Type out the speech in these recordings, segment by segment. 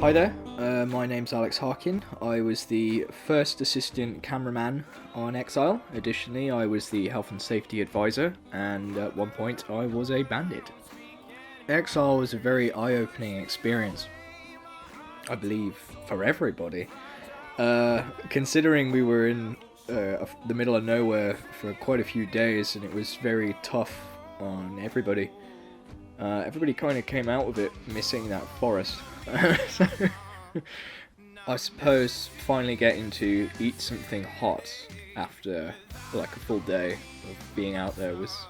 Hi there, my name's Alex Harkin. I was the first assistant cameraman on Exile. Additionally, I was the health and safety advisor, and at one point I was a bandit. Exile was a very eye-opening experience, I believe, for everybody. Considering we were in the middle of nowhere for quite a few days, and it was very tough on everybody. Everybody kind of came out of it missing that forest. So, I suppose finally getting to eat something hot after like a full day of being out there was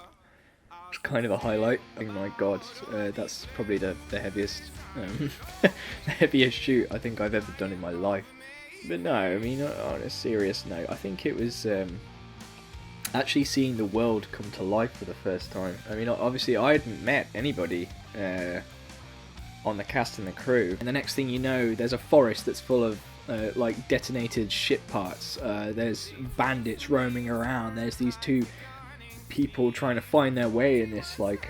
kind of a highlight. Oh my god, that's probably the heaviest the heaviest shoot I think I've ever done in my life. But no, I mean, on a serious note, I think it was actually seeing the world come to life for the first time. I mean, obviously I hadn't met anybody on the cast and the crew, and the next thing you know, there's a forest that's full of like detonated ship parts. There's bandits roaming around. There's these two people trying to find their way in this like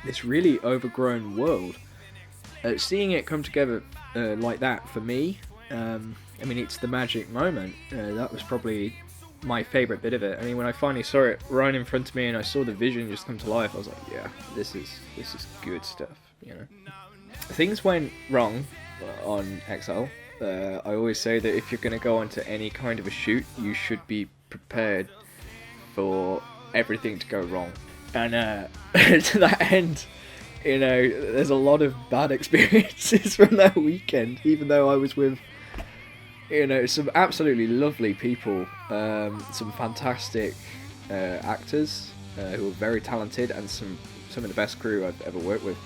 this really overgrown world. Seeing it come together like that for me, I mean, it's the magic moment. That was probably my favourite bit of it. I mean, when I finally saw it right in front of me and I saw the vision just come to life, I was like, yeah, this is good stuff, you know. Things went wrong on Exile. I always say that if you're going to go onto any kind of a shoot, you should be prepared for everything to go wrong. And to that end, you know, there's a lot of bad experiences from that weekend, even though I was with, you know, some absolutely lovely people, some fantastic actors who were very talented, and some of the best crew I've ever worked with.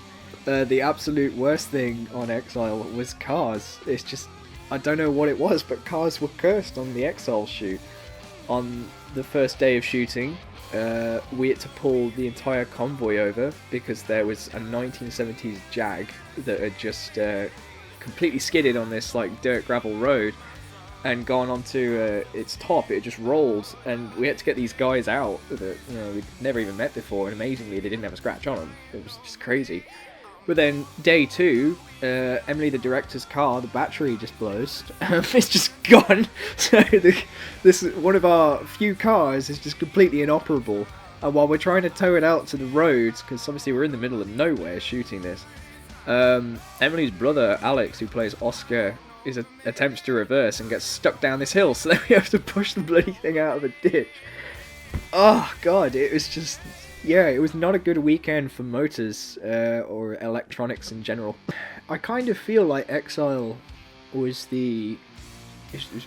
The absolute worst thing on Exile was cars. It's just, I don't know what it was, but cars were cursed on the Exile shoot. On the first day of shooting, we had to pull the entire convoy over because there was a 1970s Jag that had just completely skidded on this like dirt gravel road and gone onto its top. It just rolled, and we had to get these guys out that, you know, we'd never even met before, and amazingly they didn't have a scratch on them. It was just crazy. But then day two, Emily the director's car, the battery just blows. It's just gone. So this one of our few cars is just completely inoperable. And while we're trying to tow it out to the road, because obviously we're in the middle of nowhere shooting this, Emily's brother Alex, who plays Oscar, attempts to reverse and gets stuck down this hill. So then we have to push the bloody thing out of a ditch. Oh god, it was just... yeah, it was not a good weekend for motors or electronics in general. I kind of feel like Exile was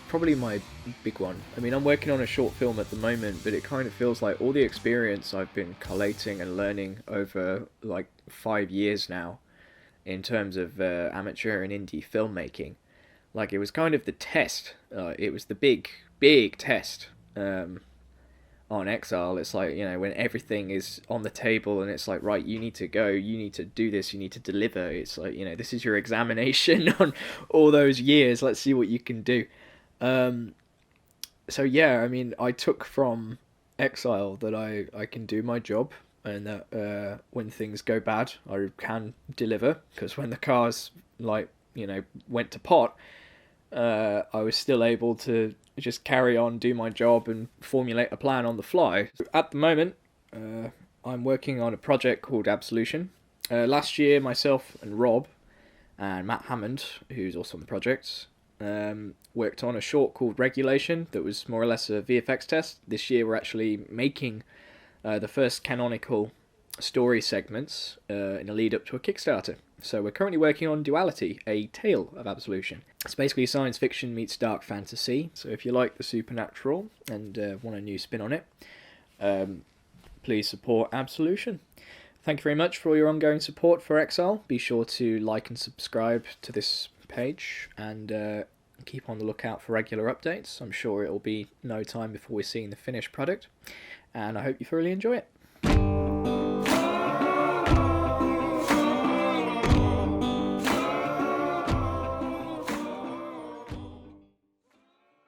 probably my big one. I mean, I'm working on a short film at the moment, but it kind of feels like all the experience I've been collating and learning over like 5 years now in terms of amateur and indie filmmaking. Like, it was kind of the test. It was the big test. On Exile, it's like, you know, when everything is on the table and it's like, right, you need to go, you need to do this, you need to deliver. It's like, you know, this is your examination on all those years. Let's see what you can do. So yeah, I mean, I took from Exile that I can do my job, and that when things go bad, I can deliver. Because when the cars, like, you know, went to pot, I was still able to just carry on, do my job, and formulate a plan on the fly. At the moment, I'm working on a project called Absolution. Last year, myself and Rob and Matt Hammond, who's also on the project, worked on a short called Regulation that was more or less a VFX test. This year, we're actually making the first canonical story segments in a lead up to a Kickstarter. So we're currently working on Duality, a tale of Absolution. It's basically science fiction meets dark fantasy. So if you like the supernatural and want a new spin on it, please support Absolution. Thank you very much for all your ongoing support for Exile. Be sure to like and subscribe to this page, and keep on the lookout for regular updates. I'm sure it'll be no time before we're seeing the finished product, and I hope you thoroughly enjoy it.